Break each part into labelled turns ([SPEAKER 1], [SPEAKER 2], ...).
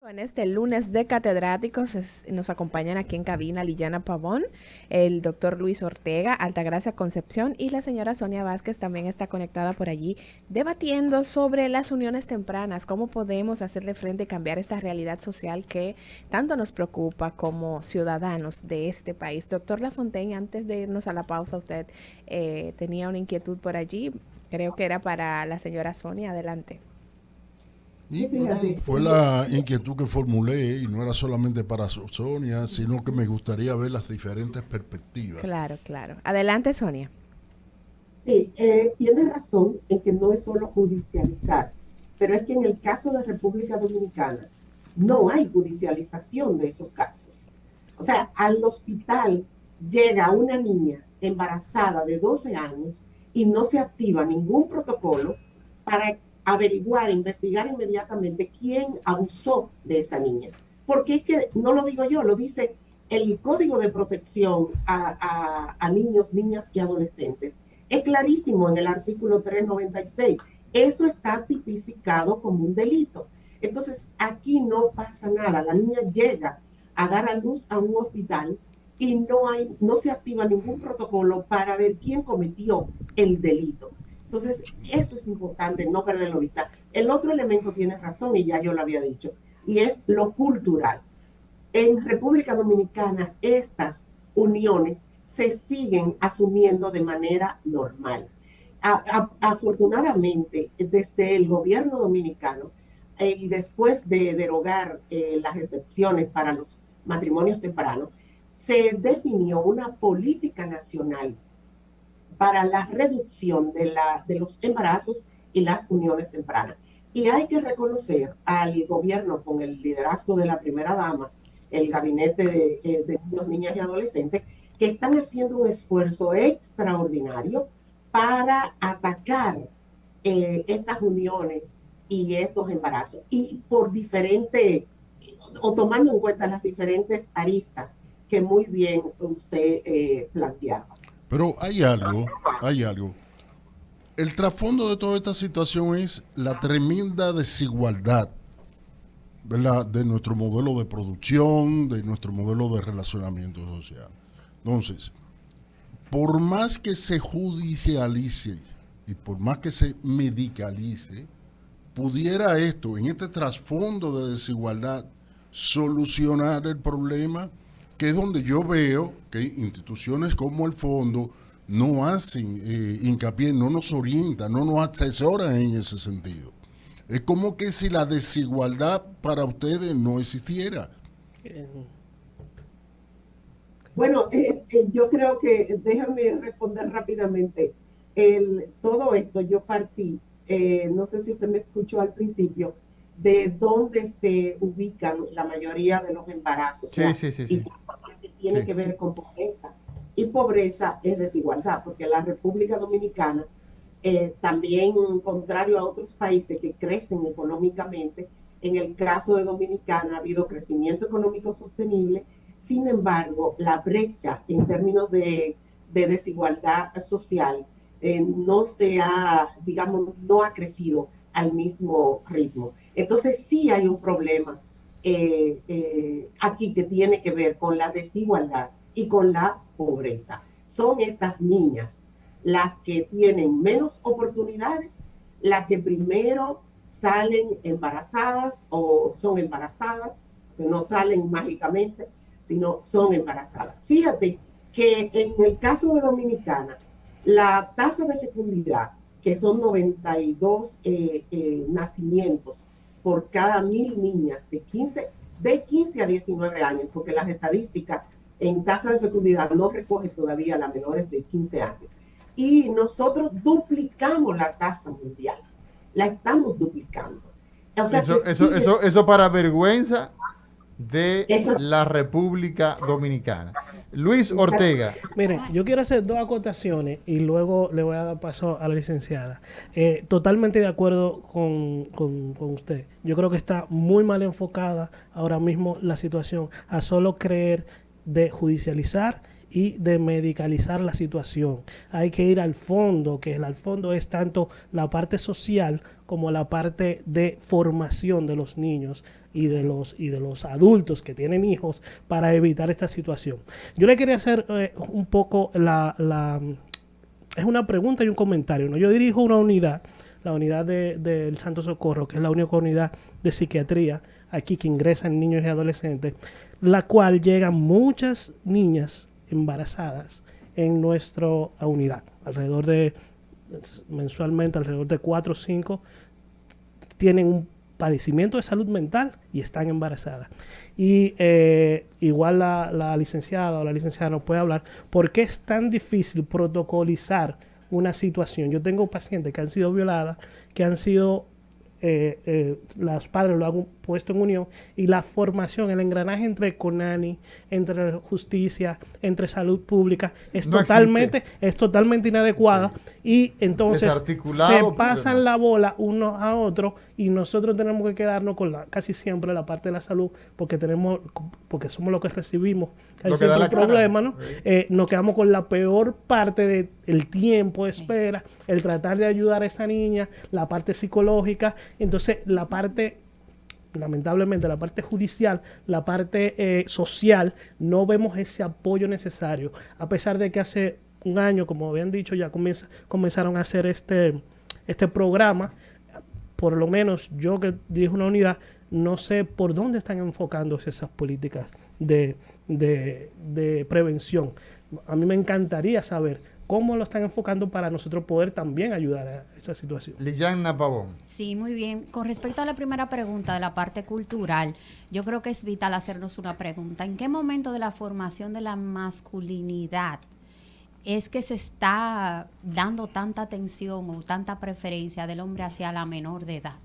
[SPEAKER 1] En este lunes de catedráticos nos acompañan aquí en cabina Liliana Pavón, el doctor Luis Ortega, Altagracia Concepción y la señora Sonia Vázquez también está conectada por allí debatiendo sobre las uniones tempranas, cómo podemos hacerle frente y cambiar esta realidad social que tanto nos preocupa como ciudadanos de este país. Doctor Lafontaine, antes de irnos a la pausa, usted tenía una inquietud por allí, creo que era para la señora Sonia, adelante.
[SPEAKER 2] Y bueno, fue la inquietud que formulé y no era solamente para Sonia, sino que me gustaría ver las diferentes perspectivas.
[SPEAKER 1] Claro, claro. Adelante, Sonia.
[SPEAKER 3] Sí, tiene razón en que no es solo judicializar, pero es que en el caso de República Dominicana no hay judicialización de esos casos. O sea, al hospital llega una niña embarazada de 12 años y no se activa ningún protocolo para averiguar, investigar inmediatamente quién abusó de esa niña. Porque es que no lo digo yo, lo dice el Código de Protección a niños, niñas y adolescentes. Es clarísimo en el artículo 396. Eso está tipificado como un delito. Entonces, aquí no pasa nada. La niña llega a dar a luz a un hospital y no se activa ningún protocolo para ver quién cometió el delito. Entonces, eso es importante, no perderlo vista. El otro elemento tiene razón, y ya yo lo había dicho, y es lo cultural. En República Dominicana, estas uniones se siguen asumiendo de manera normal. Afortunadamente, desde el gobierno dominicano, y después de derogar las excepciones para los matrimonios tempranos, se definió una política nacional para la reducción de los embarazos y las uniones tempranas. Y hay que reconocer al gobierno, con el liderazgo de la primera dama, el gabinete de niños, niñas y adolescentes, que están haciendo un esfuerzo extraordinario para atacar estas uniones y estos embarazos. Y por diferentes, o tomando en cuenta las diferentes aristas que muy bien usted planteaba.
[SPEAKER 2] Pero hay algo. El trasfondo de toda esta situación es la tremenda desigualdad, ¿verdad?, de nuestro modelo de producción, de nuestro modelo de relacionamiento social. Entonces, por más que se judicialice y por más que se medicalice, pudiera esto, en este trasfondo de desigualdad, solucionar el problema, que es donde yo veo que instituciones como el fondo no hacen hincapié, no nos orientan, no nos asesoran en ese sentido. Es como que si la desigualdad para ustedes no existiera.
[SPEAKER 3] Bueno, yo creo que, déjame responder rápidamente. Todo esto yo partí, no sé si usted me escuchó al principio, de dónde se ubican la mayoría de los embarazos.
[SPEAKER 4] Sí,
[SPEAKER 3] O sea,
[SPEAKER 4] sí, sí,
[SPEAKER 3] y
[SPEAKER 4] sí.
[SPEAKER 3] tiene
[SPEAKER 4] Sí.
[SPEAKER 3] que ver con pobreza. Y pobreza es desigualdad, porque la República Dominicana, también contrario a otros países que crecen económicamente, en el caso de Dominicana ha habido crecimiento económico sostenible. Sin embargo, la brecha en términos de desigualdad social no se ha, digamos, no ha crecido al mismo ritmo. Entonces sí hay un problema aquí que tiene que ver con la desigualdad y con la pobreza. Son estas niñas las que tienen menos oportunidades, las que primero salen embarazadas o son embarazadas, que no salen mágicamente, sino son embarazadas. Fíjate que en el caso de Dominicana, la tasa de fecundidad, que son 92 nacimientos por cada 1.000 niñas de 15 a 19 años, porque las estadísticas en tasa de fecundidad no recogen todavía las menores de 15 años. Y nosotros duplicamos la tasa mundial, la estamos duplicando. O sea que
[SPEAKER 4] Eso para vergüenza de
[SPEAKER 3] eso,
[SPEAKER 4] la República Dominicana. Luis Ortega.
[SPEAKER 5] Miren, yo quiero hacer dos acotaciones y luego le voy a dar paso a la licenciada. Totalmente de acuerdo con usted. Yo creo que está muy mal enfocada ahora mismo la situación a solo creer de judicializar y de medicalizar la situación. Hay que ir al fondo, que al fondo es tanto la parte social como la parte de formación de los niños y de los adultos que tienen hijos para evitar esta situación. Yo le quería hacer un poco es una pregunta y un comentario, ¿no? Yo dirijo una unidad, la unidad del Santo Socorro, que es la única unidad de psiquiatría aquí que ingresan niños y adolescentes, la cual llegan muchas niñas embarazadas en nuestra unidad, mensualmente alrededor de 4 o 5 tienen un padecimiento de salud mental y están embarazadas. Y igual la licenciada o la licenciada nos puede hablar por qué es tan difícil protocolizar una situación. Yo tengo pacientes que han sido violadas, que han sido los padres lo han puesto en unión, y la formación, el engranaje entre CONANI, entre justicia, entre salud pública es totalmente inadecuada, y entonces se pasan la bola unos a otros, y nosotros tenemos que quedarnos con casi siempre la parte de la salud, porque somos los que recibimos casi siempre el problema, ¿no? Nos quedamos con la peor parte del tiempo de espera, el tratar de ayudar a esa niña, la parte psicológica. Entonces lamentablemente la parte judicial, la parte social, no vemos ese apoyo necesario, a pesar de que hace un año, como habían dicho, ya comenzaron a hacer este programa. Por lo menos yo, que dirijo una unidad, no sé por dónde están enfocándose esas políticas de prevención. A mí me encantaría saber cómo lo están enfocando para nosotros poder también ayudar a esa situación.
[SPEAKER 4] Liliana Pavón.
[SPEAKER 6] Sí, muy bien. Con respecto a la primera pregunta de la parte cultural, yo creo que es vital hacernos una pregunta. ¿En qué momento de la formación de la masculinidad es que se está dando tanta atención o tanta preferencia del hombre hacia la menor de edad?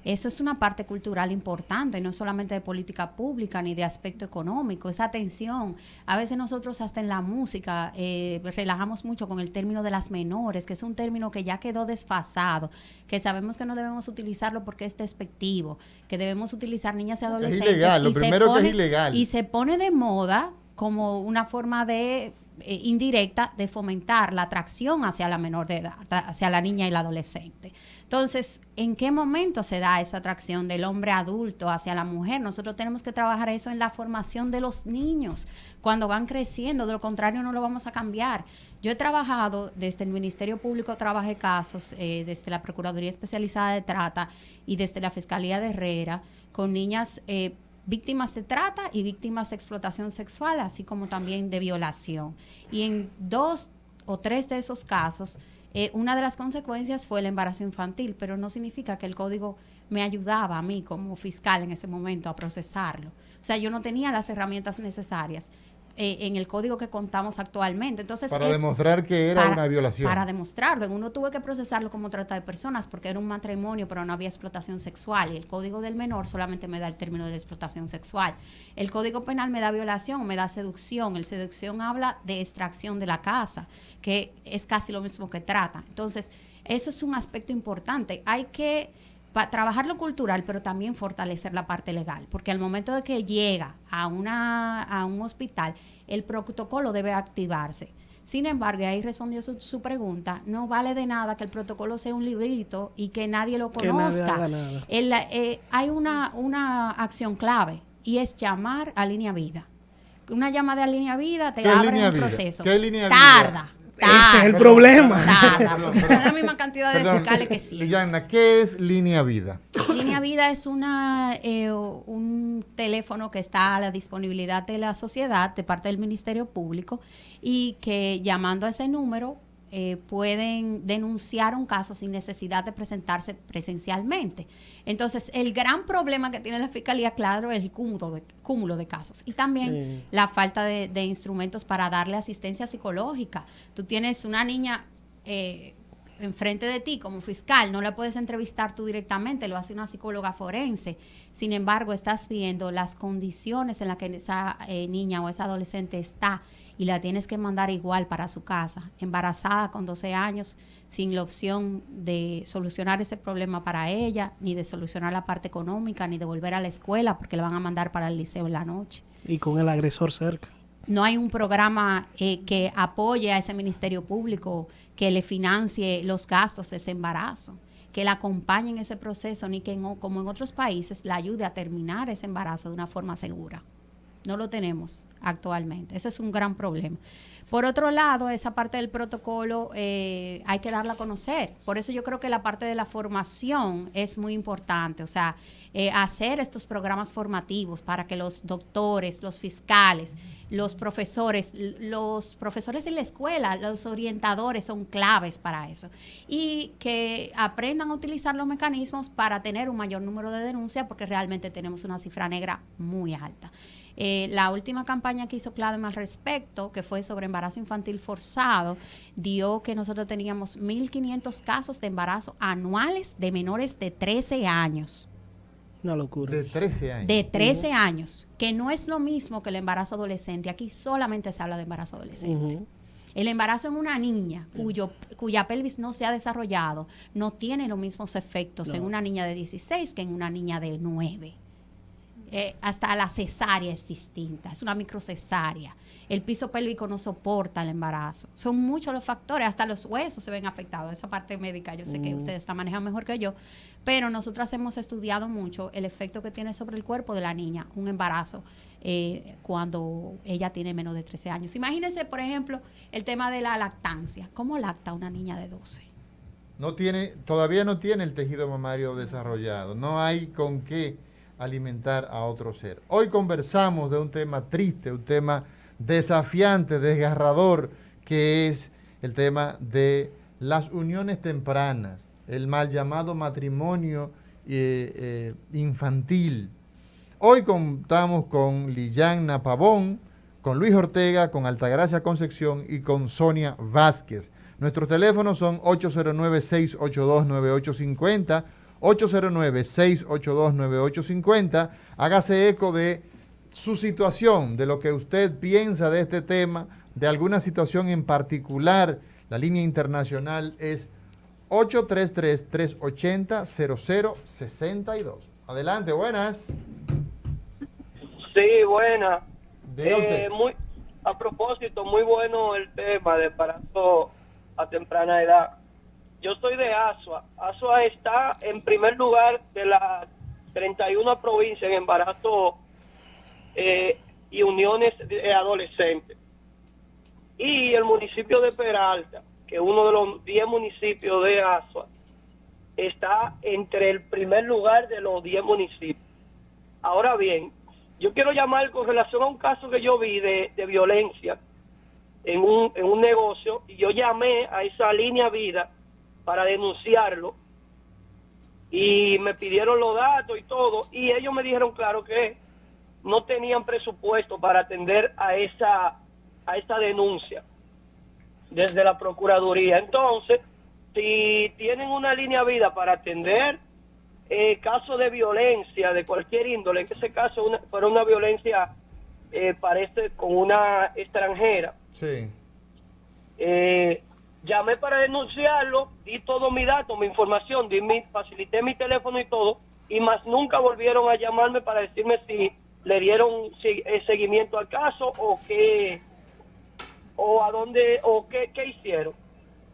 [SPEAKER 6] Eso es una parte cultural importante, no solamente de política pública ni de aspecto económico, esa atención. A veces nosotros hasta en la música relajamos mucho con el término de las menores, que es un término que ya quedó desfasado, que sabemos que no debemos utilizarlo porque es despectivo, que debemos utilizar niñas y adolescentes.
[SPEAKER 4] Es ilegal, lo primero que es ilegal.
[SPEAKER 6] Y se pone de moda como una forma de indirecta de fomentar la atracción hacia la menor de edad, hacia la niña y la adolescente. Entonces, ¿en qué momento se da esa atracción del hombre adulto hacia la mujer? Nosotros tenemos que trabajar eso en la formación de los niños, cuando van creciendo, de lo contrario no lo vamos a cambiar. Yo he trabajado desde el Ministerio Público, trabajé casos desde la Procuraduría Especializada de Trata y desde la Fiscalía de Herrera, con niñas víctimas de trata y víctimas de explotación sexual, así como también de violación. Y en 2 o 3 de esos casos, una de las consecuencias fue el embarazo infantil, pero no significa que el código me ayudaba a mí como fiscal en ese momento a procesarlo. O sea, yo no tenía las herramientas necesarias en el código que contamos actualmente. Entonces,
[SPEAKER 4] para demostrar que era una violación. Para
[SPEAKER 6] demostrarlo. En uno tuve que procesarlo como trata de personas porque era un matrimonio, pero no había explotación sexual. Y el código del menor solamente me da el término de la explotación sexual. El código penal me da violación o me da seducción. El seducción habla de extracción de la casa, que es casi lo mismo que trata. Entonces, eso es un aspecto importante. Hay que trabajar lo cultural, pero también fortalecer la parte legal, porque al momento de que llega a un hospital, el protocolo debe activarse. Sin embargo, y ahí respondió su pregunta, no vale de nada que el protocolo sea un librito y que nadie lo conozca. Hay una acción clave, y es llamar a Línea Vida. Una llamada a Línea Vida te abre el proceso.
[SPEAKER 4] ¿Qué Línea Vida?
[SPEAKER 6] Tarda.
[SPEAKER 5] Ese es el problema.
[SPEAKER 6] Son la misma cantidad de fiscales que sí.
[SPEAKER 4] Liliana, ¿qué es Línea Vida?
[SPEAKER 6] Línea Vida es un teléfono que está a la disponibilidad de la sociedad de parte del Ministerio Público, y que llamando a ese número pueden denunciar un caso sin necesidad de presentarse presencialmente. Entonces, el gran problema que tiene la Fiscalía, claro, es el cúmulo de casos. Y también la falta de instrumentos para darle asistencia psicológica. Tú tienes una niña enfrente de ti como fiscal, no la puedes entrevistar tú directamente, lo hace una psicóloga forense. Sin embargo, estás viendo las condiciones en las que esa niña o esa adolescente está, y la tienes que mandar igual para su casa, embarazada con 12 años, sin la opción de solucionar ese problema para ella, ni de solucionar la parte económica, ni de volver a la escuela porque la van a mandar para el liceo en la noche.
[SPEAKER 5] Y con el agresor cerca.
[SPEAKER 6] no hay un programa que apoye a ese ministerio público, que le financie los gastos de ese embarazo, que la acompañe en ese proceso, ni que como en otros países la ayude a terminar ese embarazo de una forma segura. No lo tenemos actualmente. Eso es un gran problema. Por otro lado, esa parte del protocolo hay que darla a conocer. Por eso yo creo que la parte de la formación es muy importante. O sea, hacer estos programas formativos para que los doctores, los fiscales, los profesores en la escuela, los orientadores son claves para eso. Y que aprendan a utilizar los mecanismos para tener un mayor número de denuncias, porque realmente tenemos una cifra negra muy alta. La última campaña que hizo CLADEM al respecto, que fue sobre embarazo infantil forzado, dio que nosotros teníamos 1.500 casos de embarazo anuales de menores de 13 años.
[SPEAKER 5] Una locura.
[SPEAKER 4] De 13 años.
[SPEAKER 6] De 13 años, que no es lo mismo que el embarazo adolescente. Aquí solamente se habla de embarazo adolescente. El embarazo en una niña cuya pelvis no se ha desarrollado no tiene los mismos efectos en una niña de 16 que en una niña de 9. Hasta la cesárea es distinta, es una microcesárea. El piso pélvico no soporta el embarazo. Son muchos los factores, hasta los huesos se ven afectados. Esa parte médica yo sé que ustedes la manejan mejor que yo, pero nosotras hemos estudiado mucho el efecto que tiene sobre el cuerpo de la niña un embarazo cuando ella tiene menos de 13 años. Imagínense, por ejemplo, el tema de la lactancia. ¿Cómo lacta una niña de 12?
[SPEAKER 4] Todavía no tiene el tejido mamario desarrollado. No hay con qué alimentar a otro ser. Hoy conversamos de un tema triste, un tema desafiante, desgarrador, que es el tema de las uniones tempranas, el mal llamado matrimonio infantil. Hoy contamos con Liliana Pavón, con Luis Ortega, con Altagracia Concepción y con Sonia Vázquez. Nuestros teléfonos son 809-682-9850, 809-682-9850. Hágase eco de su situación, de lo que usted piensa de este tema, de alguna situación en particular. La línea internacional es 833-380-0062. Adelante, buenas.
[SPEAKER 7] Sí, buenas.
[SPEAKER 4] Muy,
[SPEAKER 7] a propósito, muy bueno el tema de embarazo a temprana edad. Yo soy de Azua. Azua está en primer lugar de las 31 provincias en embarazo y uniones de adolescentes. Y el municipio de Peralta, que es uno de los 10 municipios de Azua, está entre el primer lugar de los 10 municipios. Ahora bien, yo quiero llamar con relación a un caso que yo vi de violencia en un negocio, y yo llamé a esa línea vida para denunciarlo, y me pidieron los datos y todo, y ellos me dijeron claro que no tenían presupuesto para atender a esa denuncia desde la Procuraduría. Entonces, si tienen una línea vida para atender casos de violencia de cualquier índole, en ese caso fuera una violencia parece con una extranjera,
[SPEAKER 4] sí.
[SPEAKER 7] Llamé para denunciarlo, di todos mis datos, mi información, facilité mi teléfono y todo, y más nunca volvieron a llamarme para decirme si le dieron seguimiento al caso o qué, o a dónde, o qué hicieron.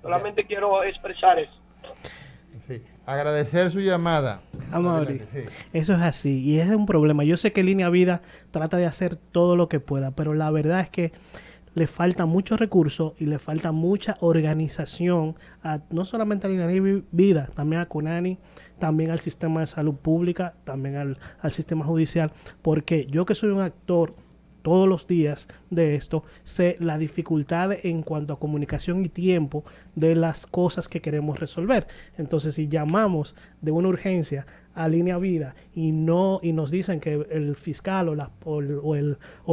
[SPEAKER 7] Solamente quiero expresar eso.
[SPEAKER 4] Sí. Agradecer su llamada.
[SPEAKER 5] Amaury,
[SPEAKER 4] sí.
[SPEAKER 5] Eso es así, y ese es un problema. Yo sé que Línea Vida trata de hacer todo lo que pueda, pero la verdad es que le falta mucho recurso y le falta mucha organización, no solamente a Línea Vida, también a CONANI, también al sistema de salud pública, también al sistema judicial, porque yo que soy un actor todos los días de esto, sé la dificultad en cuanto a comunicación y tiempo de las cosas que queremos resolver. Entonces, si llamamos de una urgencia a Línea Vida y nos dicen que el fiscal o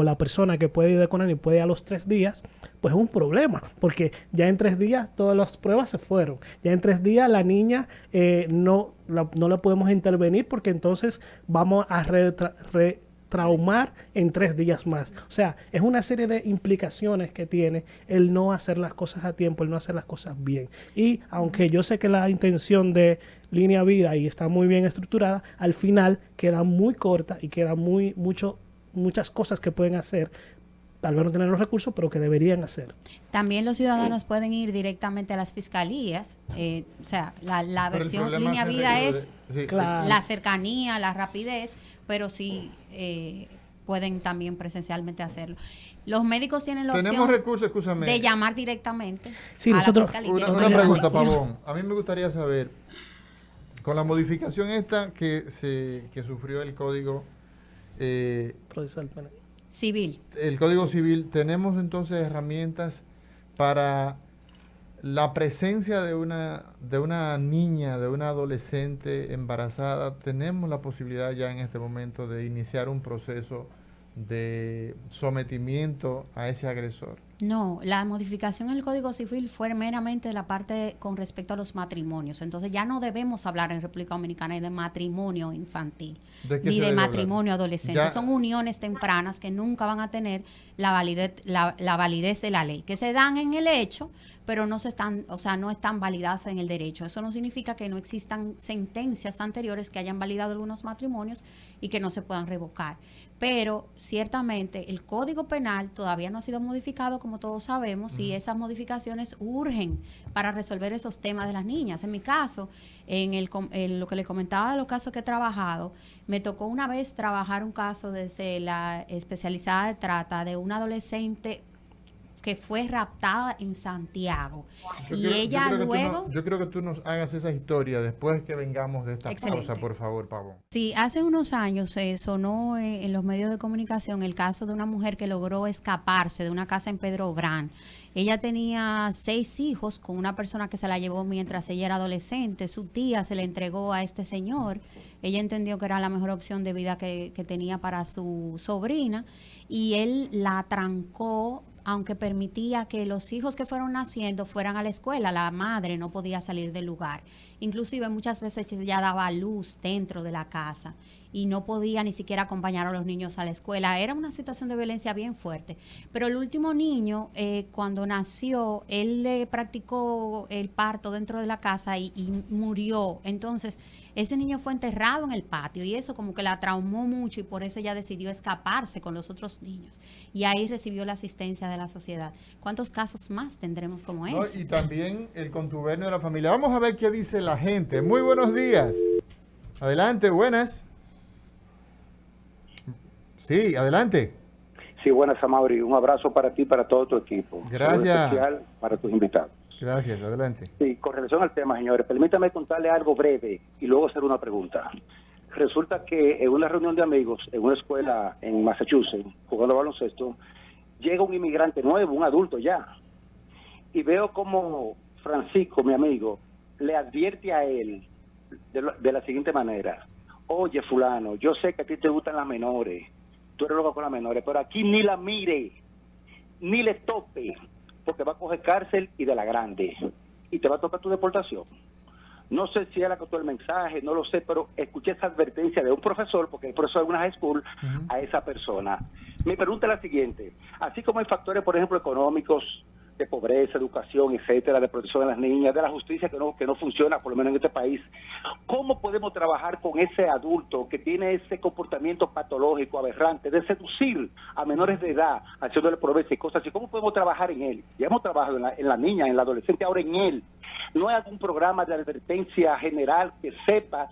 [SPEAKER 5] la persona que puede ir de CONANI puede ir a los 3 días, pues es un problema, porque ya en 3 días todas las pruebas se fueron. Ya en 3 días la niña no la podemos intervenir, porque entonces vamos a traumar en 3 días más. O sea, es una serie de implicaciones que tiene el no hacer las cosas a tiempo, el no hacer las cosas bien. Y aunque yo sé que la intención de Línea Vida y está muy bien estructurada, al final queda muy corta y queda muchas cosas que pueden hacer tal vez no tienen los recursos, pero que deberían hacer.
[SPEAKER 6] También los ciudadanos pueden ir directamente a las fiscalías. O sea, la
[SPEAKER 4] Pero el
[SPEAKER 6] versión
[SPEAKER 4] problema,
[SPEAKER 6] línea
[SPEAKER 4] Enrique,
[SPEAKER 6] vida es
[SPEAKER 4] sí,
[SPEAKER 5] Claro.
[SPEAKER 6] la cercanía, la rapidez, pero sí pueden también presencialmente hacerlo. Los médicos tienen la
[SPEAKER 4] tenemos
[SPEAKER 6] opción
[SPEAKER 4] recursos, escúchame.
[SPEAKER 6] de llamar directamente
[SPEAKER 5] Sí,
[SPEAKER 6] a
[SPEAKER 5] nosotros-
[SPEAKER 6] la fiscalía. y
[SPEAKER 4] Una
[SPEAKER 6] tienen
[SPEAKER 4] pregunta,
[SPEAKER 6] jurisdicción
[SPEAKER 4] Pavón. A mí me gustaría saber, con la modificación esta que sufrió el Código
[SPEAKER 5] Procesal penal.
[SPEAKER 6] civil.
[SPEAKER 4] el Código Civil, tenemos entonces herramientas para la presencia de una niña, de una adolescente embarazada. Tenemos la posibilidad ya en este momento de iniciar un proceso de sometimiento a ese agresor.
[SPEAKER 6] No, la modificación en el Código Civil fue meramente de la parte con respecto a los matrimonios. Entonces ya no debemos hablar en República Dominicana de matrimonio infantil,
[SPEAKER 4] ¿De qué
[SPEAKER 6] ni
[SPEAKER 4] se
[SPEAKER 6] de
[SPEAKER 4] debe
[SPEAKER 6] matrimonio
[SPEAKER 4] hablar?
[SPEAKER 6] adolescente.
[SPEAKER 4] Ya-
[SPEAKER 6] Son uniones tempranas que nunca van a tener la validez de la ley, que se dan en el hecho, pero no están validadas en el derecho. Eso no significa que no existan sentencias anteriores que hayan validado algunos matrimonios y que no se puedan revocar. Pero ciertamente el Código Penal todavía no ha sido modificado, como todos sabemos, y esas modificaciones urgen para resolver esos temas de las niñas. En mi caso, en lo que le comentaba de los casos que he trabajado, me tocó una vez trabajar un caso desde la especializada de trata de una adolescente que fue raptada en Santiago.
[SPEAKER 4] Yo creo que tú nos hagas esa historia después que vengamos de esta
[SPEAKER 6] Excelente.
[SPEAKER 4] pausa, por favor, Pavón.
[SPEAKER 6] Sí, hace unos años se sonó en los medios de comunicación el caso de una mujer que logró escaparse de una casa en Pedro Brán. Ella tenía 6 hijos con una persona que se la llevó mientras ella era adolescente. Su tía se le entregó a este señor. Ella entendió que era la mejor opción de vida que tenía para su sobrina y él la trancó, aunque permitía que los hijos que fueron naciendo fueran a la escuela. La madre no podía salir del lugar. Inclusive muchas veces ella daba luz dentro de la casa y no podía ni siquiera acompañar a los niños a la escuela. Era una situación de violencia bien fuerte. Pero el último niño, cuando nació, él le practicó el parto dentro de la casa y murió. Entonces, ese niño fue enterrado en el patio y eso como que la traumó mucho y por eso ella decidió escaparse con los otros niños. Y ahí recibió la asistencia de la sociedad. ¿Cuántos casos más tendremos como
[SPEAKER 4] ¿No?
[SPEAKER 6] ese?
[SPEAKER 4] Y también el contubernio de la familia. Vamos a ver qué dice la gente. Muy buenos días. Adelante, buenas. Sí, adelante.
[SPEAKER 8] Sí, buenas, Amaury. Un abrazo para ti y para todo tu equipo.
[SPEAKER 4] Gracias.
[SPEAKER 8] Un especial para tus invitados.
[SPEAKER 4] Gracias, adelante.
[SPEAKER 8] Sí, con relación al tema, señores, permítame contarle algo breve y luego hacer una pregunta. Resulta que en una reunión de amigos, en una escuela en Massachusetts, jugando baloncesto, llega un inmigrante nuevo, un adulto ya, y veo como Francisco, mi amigo, le advierte a él de la siguiente manera: oye, fulano, yo sé que a ti te gustan las menores, tú eres loco con las menores, pero aquí ni la mire, ni le tope, porque va a coger cárcel y de la grande, y te va a tocar tu deportación. No sé si era con todo el mensaje, no lo sé, pero escuché esa advertencia de un profesor, porque el profesor de una high school, a esa persona. Mi pregunta es la siguiente: así como hay factores, por ejemplo, económicos, de pobreza, educación, etcétera, de protección de las niñas, de la justicia que no funciona, por lo menos en este país, ¿cómo podemos trabajar con ese adulto que tiene ese comportamiento patológico, aberrante, de seducir a menores de edad, haciéndole pobreza y cosas así? ¿Cómo podemos trabajar en él? Ya hemos trabajado en la niña, en la adolescente, ahora en él. ¿No hay algún programa de advertencia general que sepa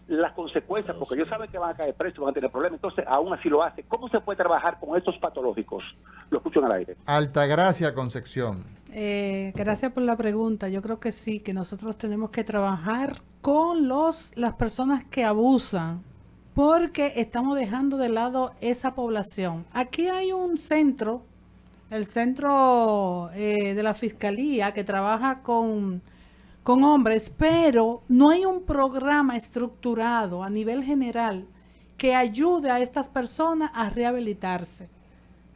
[SPEAKER 8] las consecuencias? Porque ellos saben que van a caer presos, van a tener problemas, entonces aún así lo hace. ¿Cómo se puede trabajar con estos patológicos? Lo escucho en el aire.
[SPEAKER 4] Altagracia, Concepción.
[SPEAKER 9] Gracias por la pregunta. Yo creo que sí, que nosotros tenemos que trabajar con las personas que abusan, porque estamos dejando de lado esa población. Aquí hay un centro, el centro de la Fiscalía, que trabaja con hombres, pero no hay un programa estructurado a nivel general que ayude a estas personas a rehabilitarse,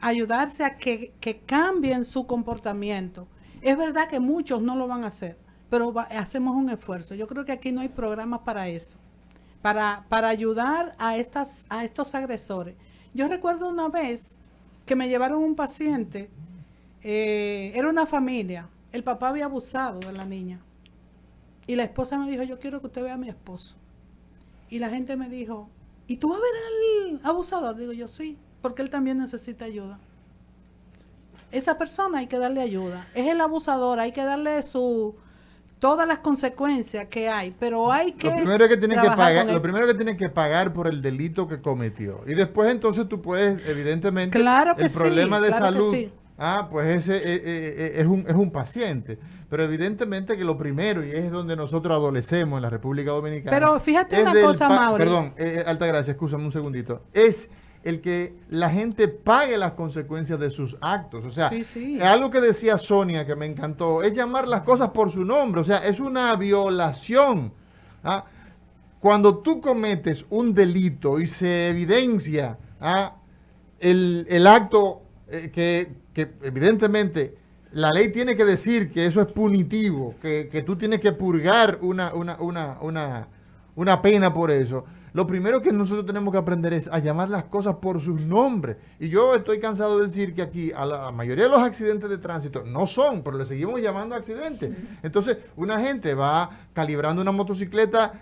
[SPEAKER 9] ayudarse a que cambien su comportamiento. Es verdad que muchos no lo van a hacer, pero hacemos un esfuerzo. Yo creo que aquí no hay programas para eso, para ayudar a estos agresores. Yo recuerdo una vez que me llevaron un paciente, era una familia, el papá había abusado de la niña. Y la esposa me dijo: yo quiero que usted vea a mi esposo. Y la gente me dijo: ¿y tú vas a ver al abusador? Digo yo: sí, porque él también necesita ayuda. esa persona hay que darle ayuda. Es el abusador, hay que darle todas las consecuencias que hay, pero hay que
[SPEAKER 4] Lo primero que tiene que
[SPEAKER 9] trabajar
[SPEAKER 4] pagar,
[SPEAKER 9] con él.
[SPEAKER 4] lo primero que tiene que pagar por el delito que cometió. Y después entonces tú puedes, evidentemente,
[SPEAKER 9] Claro que
[SPEAKER 4] el problema
[SPEAKER 9] sí,
[SPEAKER 4] de
[SPEAKER 9] claro que
[SPEAKER 4] salud,
[SPEAKER 9] sí.
[SPEAKER 4] pues ese es un paciente. Pero evidentemente que lo primero, y es donde nosotros adolecemos en la República Dominicana.
[SPEAKER 9] Pero fíjate
[SPEAKER 4] es
[SPEAKER 9] una
[SPEAKER 4] del
[SPEAKER 9] cosa, Mauri.
[SPEAKER 4] Perdón, Altagracia, escúchame un segundito. Es el que la gente pague las consecuencias de sus actos. O sea,
[SPEAKER 9] Sí, sí.
[SPEAKER 4] algo que decía Sonia que me encantó, es llamar las cosas por su nombre. O sea, es una violación. ¿Ah? Cuando tú cometes un delito y se evidencia el acto que evidentemente la ley tiene que decir que eso es punitivo, que tú tienes que purgar una pena por eso. Lo primero que nosotros tenemos que aprender es a llamar las cosas por sus nombres. Y yo estoy cansado de decir que aquí a la mayoría de los accidentes de tránsito no son, pero le seguimos llamando accidentes. Entonces, una gente va calibrando una motocicleta,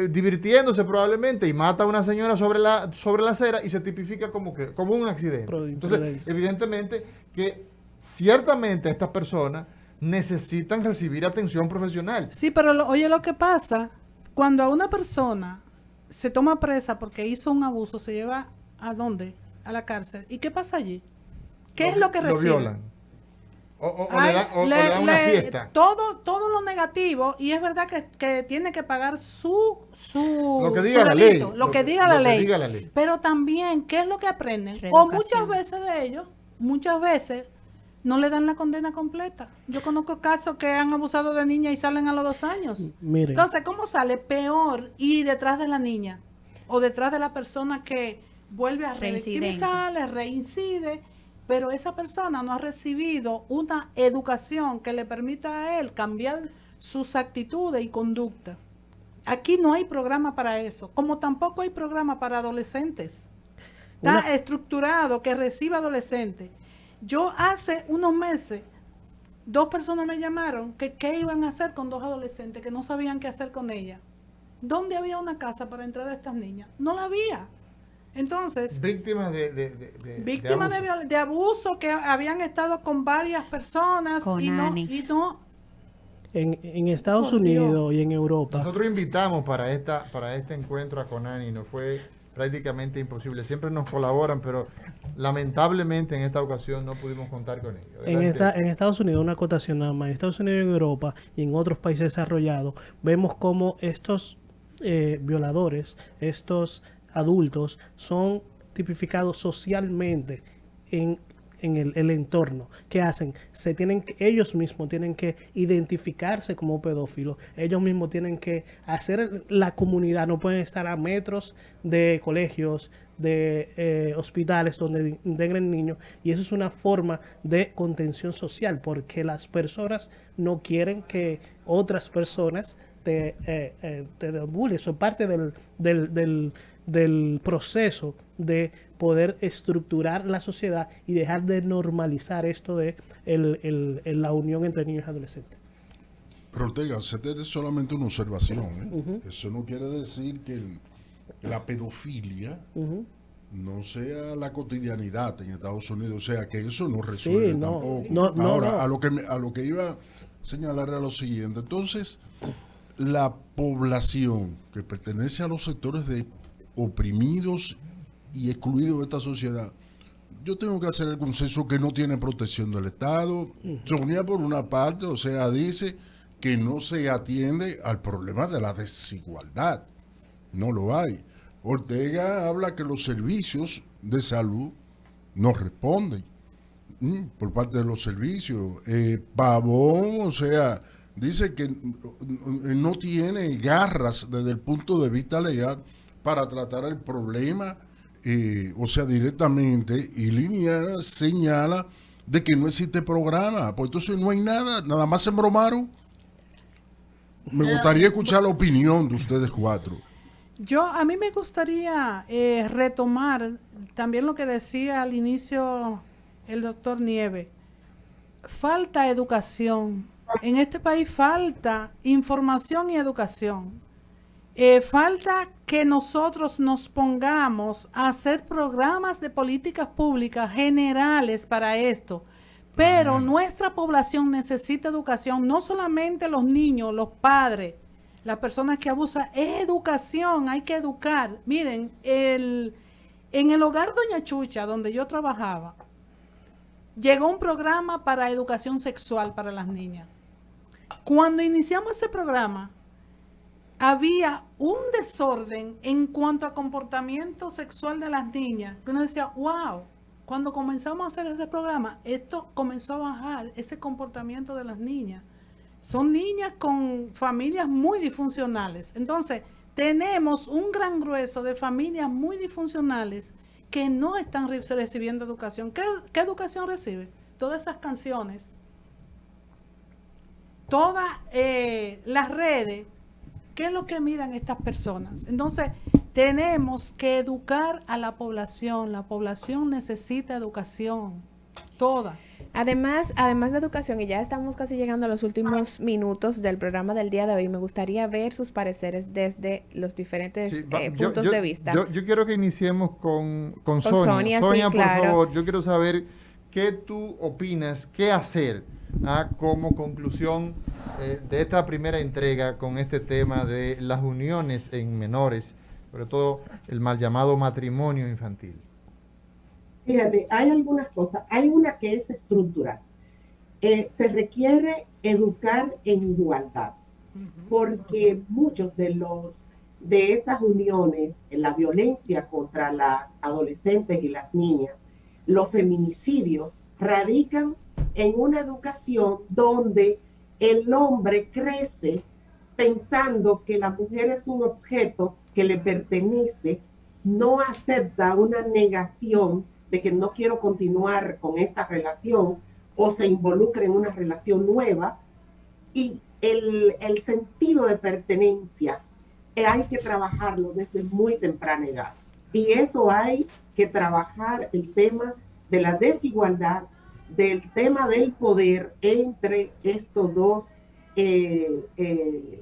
[SPEAKER 4] divirtiéndose probablemente, y mata a una señora sobre la acera y se tipifica como un accidente. Entonces, evidentemente que ciertamente estas personas necesitan recibir atención profesional.
[SPEAKER 9] Sí, pero oye lo que pasa, cuando a una persona se toma presa porque hizo un abuso, se lleva ¿a dónde? A la cárcel. ¿Y qué pasa allí? ¿Qué es lo que recibe?
[SPEAKER 4] Lo violan. O le dan una fiesta.
[SPEAKER 9] Todo lo negativo, y es verdad que tiene que pagar
[SPEAKER 4] lo que diga
[SPEAKER 9] su
[SPEAKER 4] la
[SPEAKER 9] delito,
[SPEAKER 4] ley.
[SPEAKER 9] lo que diga la ley.
[SPEAKER 4] diga la ley.
[SPEAKER 9] Pero también, ¿qué es lo que aprenden?
[SPEAKER 6] Reeducación.
[SPEAKER 9] O muchas veces no le dan la condena completa. Yo conozco casos que han abusado de niñas y salen a los 2 años.
[SPEAKER 5] Miren.
[SPEAKER 9] Entonces, ¿cómo sale? Peor y detrás de la niña o detrás de la persona que vuelve a revictimizar, le reincide, pero esa persona no ha recibido una educación que le permita a él cambiar sus actitudes y conducta. Aquí no hay programa para eso, como tampoco hay programa para adolescentes. Está estructurado que reciba adolescentes. Yo hace unos meses, 2 personas me llamaron que qué iban a hacer con 2 adolescentes que no sabían qué hacer con ellas. ¿Dónde había una casa para entrar a estas niñas? No la había. Entonces,
[SPEAKER 4] Víctimas
[SPEAKER 9] víctimas de abuso que habían estado con varias personas
[SPEAKER 6] Con
[SPEAKER 9] y no,
[SPEAKER 6] Ani.
[SPEAKER 5] En Estados
[SPEAKER 9] Por Dios.
[SPEAKER 5] Unidos y en Europa.
[SPEAKER 4] Nosotros invitamos para este encuentro a Conani, nos fue prácticamente imposible. Siempre nos colaboran, pero lamentablemente en esta ocasión no pudimos contar con ellos.
[SPEAKER 5] En Estados Unidos, una acotación nada más, en Estados Unidos y en Europa y en otros países desarrollados, vemos cómo estos violadores, estos adultos, son tipificados socialmente en el entorno. ¿Qué hacen? Ellos mismos tienen que identificarse como pedófilos, ellos mismos tienen que hacer la comunidad, no pueden estar a metros de colegios, de hospitales donde integren niños, y eso es una forma de contención social, porque las personas no quieren que otras personas te bullying. Eso es parte del proceso de poder estructurar la sociedad y dejar de normalizar esto de la unión entre niños y adolescentes.
[SPEAKER 2] Pero Ortega, es solamente una observación. Eso no quiere decir que la pedofilia no sea la cotidianidad en Estados Unidos. O sea, que eso no resuelve tampoco. Ahora, a lo que iba a señalar era lo siguiente. Entonces, la población que pertenece a los sectores de oprimidos y excluidos de esta sociedad, yo tengo que hacer el consenso que no tiene protección del Estado. Sonia, por una parte, o sea, dice que no se atiende al problema de la desigualdad. No lo hay. Ortega habla que los servicios de salud no responden por parte de los servicios. Pavón, o sea, dice que no tiene garras desde el punto de vista legal para tratar el problema, o sea, directamente, y Liniana señala de que no existe programa, pues entonces no hay nada más se embromaron. Me gustaría escuchar la opinión de ustedes 4.
[SPEAKER 9] A mí me gustaría retomar también lo que decía al inicio el doctor Nieves. Falta educación. En este país falta información y educación. Falta que nosotros nos pongamos a hacer programas de políticas públicas generales para esto. Pero nuestra población necesita educación, no solamente los niños, los padres, las personas que abusan, es educación, hay que educar. Miren, en el hogar Doña Chucha, donde yo trabajaba, llegó un programa para educación sexual para las niñas. Cuando iniciamos ese programa, había un desorden en cuanto a comportamiento sexual de las niñas. Uno decía, wow, cuando comenzamos a hacer ese programa, esto comenzó a bajar, ese comportamiento de las niñas. Son niñas con familias muy disfuncionales. Entonces, tenemos un gran grueso de familias muy disfuncionales que no están recibiendo educación. ¿Qué educación recibe? Todas esas canciones, todas las redes. ¿Qué es lo que miran estas personas? Entonces, tenemos que educar a la población. La población necesita educación, toda.
[SPEAKER 1] Además de educación, y ya estamos casi llegando a los últimos minutos del programa del día de hoy, me gustaría ver sus pareceres desde los diferentes puntos de vista.
[SPEAKER 4] Yo quiero que iniciemos con Sonia. Sonia,
[SPEAKER 1] sí,
[SPEAKER 4] por
[SPEAKER 1] claro.
[SPEAKER 4] favor, yo quiero saber qué tú opinas, qué hacer como conclusión de esta primera entrega con este tema de las uniones en menores, sobre todo el mal llamado matrimonio infantil.
[SPEAKER 3] Fíjate, hay algunas cosas. Hay una que es estructural. Se requiere educar en igualdad, porque muchos de estas uniones, la violencia contra las adolescentes y las niñas, los feminicidios, radican en una educación donde el hombre crece pensando que la mujer es un objeto que le pertenece, no acepta una negación de que no quiero continuar con esta relación o se involucra en una relación nueva, y el sentido de pertenencia hay que trabajarlo desde muy temprana edad, y eso hay que trabajar el tema de la desigualdad, del tema del poder entre estos dos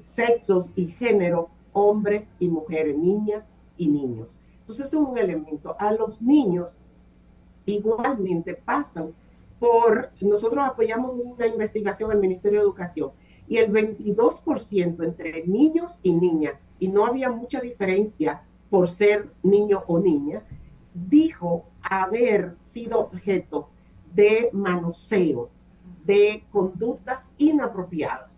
[SPEAKER 3] sexos y género, hombres y mujeres, niñas y niños. Entonces es un elemento. A los niños igualmente pasan por, nosotros apoyamos una investigación al Ministerio de Educación, y el 22% entre niños y niñas, y no había mucha diferencia por ser niño o niña, dijo haber sido objeto de manoseo, de conductas inapropiadas.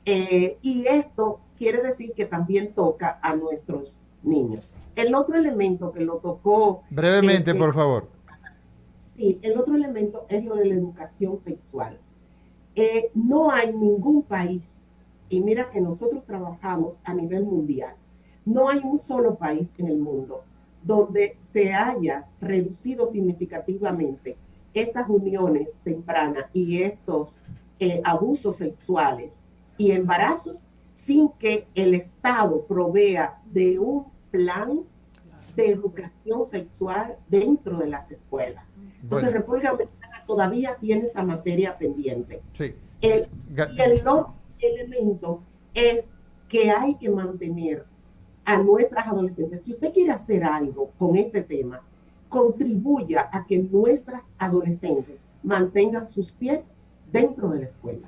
[SPEAKER 3] Y esto quiere decir que también toca a nuestros niños. El otro elemento que lo tocó...
[SPEAKER 4] Brevemente, por favor.
[SPEAKER 3] Sí, el otro elemento es lo de la educación sexual. No hay ningún país, y mira que nosotros trabajamos a nivel mundial, no hay un solo país en el mundo donde se haya reducido significativamente estas uniones tempranas y estos abusos sexuales y embarazos sin que el Estado provea de un plan de educación sexual dentro de las escuelas. Entonces, bueno, República Dominicana todavía tiene esa materia pendiente.
[SPEAKER 4] Sí.
[SPEAKER 3] Y el otro elemento es que hay que mantener a nuestras adolescentes. Si usted quiere hacer algo con este tema, contribuya a que nuestras adolescentes mantengan sus pies dentro de la escuela.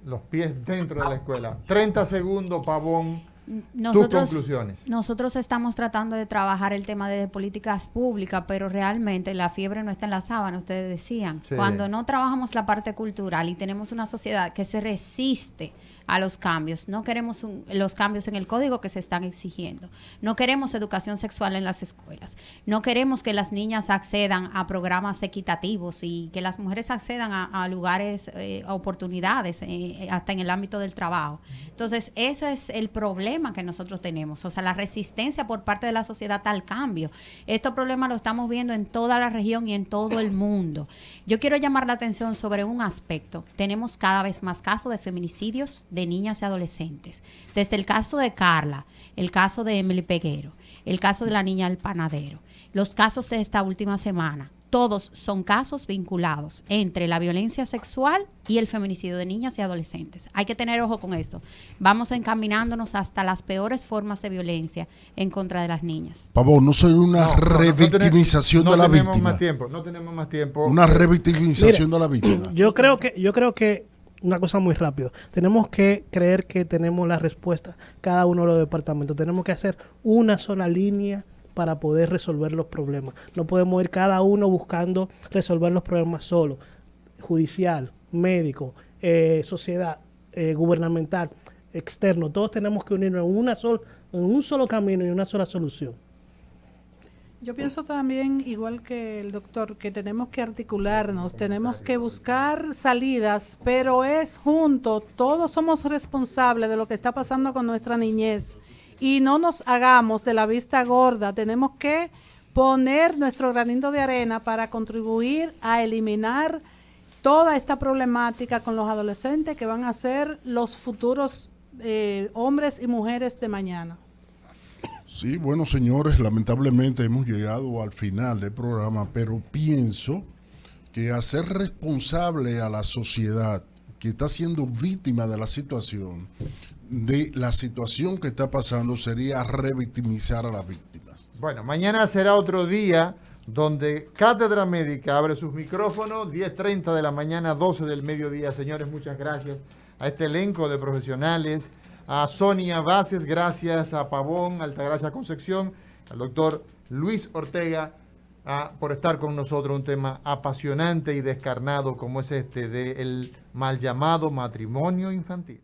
[SPEAKER 4] Los pies dentro de la escuela. 30 segundos, Pavón. Tus conclusiones.
[SPEAKER 6] Nosotros estamos tratando de trabajar el tema de políticas públicas, pero realmente la fiebre no está en la sábana, ustedes decían. Sí. Cuando no trabajamos la parte cultural y tenemos una sociedad que se resiste a los cambios, no queremos los cambios en el código que se están exigiendo, no queremos educación sexual en las escuelas, no queremos que las niñas accedan a programas equitativos y que las mujeres accedan a lugares, a oportunidades, hasta en el ámbito del trabajo. Entonces, ese es el problema que nosotros tenemos, o sea, la resistencia por parte de la sociedad al cambio. Estos problemas los estamos viendo en toda la región y en todo el mundo. Yo quiero llamar la atención sobre un aspecto. Tenemos cada vez más casos de feminicidios de niñas y adolescentes. Desde el caso de Carla, el caso de Emily Peguero, el caso de la niña del panadero, los casos de esta última semana todos son casos vinculados entre la violencia sexual y el feminicidio de niñas y adolescentes. Hay que tener ojo con esto. Vamos encaminándonos hasta las peores formas de violencia en contra de las niñas.
[SPEAKER 2] Pavón, no soy una revictimización de la víctima.
[SPEAKER 4] No tenemos más tiempo.
[SPEAKER 2] Una revictimización de la víctima.
[SPEAKER 5] Yo creo que una cosa muy rápido. Tenemos que creer que tenemos la respuesta cada uno de los departamentos. Tenemos que hacer una sola línea para poder resolver los problemas. No podemos ir cada uno buscando resolver los problemas solo. Judicial, médico, sociedad, gubernamental, externo. Todos tenemos que unirnos en un solo camino y una sola solución.
[SPEAKER 9] Yo pienso también, igual que el doctor, que tenemos que articularnos, tenemos que buscar salidas, pero es junto, todos somos responsables de lo que está pasando con nuestra niñez y no nos hagamos de la vista gorda, tenemos que poner nuestro granito de arena para contribuir a eliminar toda esta problemática con los adolescentes que van a ser los futuros hombres y mujeres de mañana.
[SPEAKER 2] Sí, bueno, señores, lamentablemente hemos llegado al final del programa, pero pienso que hacer responsable a la sociedad que está siendo víctima de la situación que está pasando sería revictimizar a las víctimas.
[SPEAKER 4] Bueno, mañana será otro día donde Cátedra Médica abre sus micrófonos, 10:30 de la mañana, 12 del mediodía. Señores, muchas gracias a este elenco de profesionales, a Sonia Vázquez, gracias a Pavón, Altagracia Concepción, al doctor Luis Ortega, por estar con nosotros, un tema apasionante y descarnado como es este del mal llamado matrimonio infantil.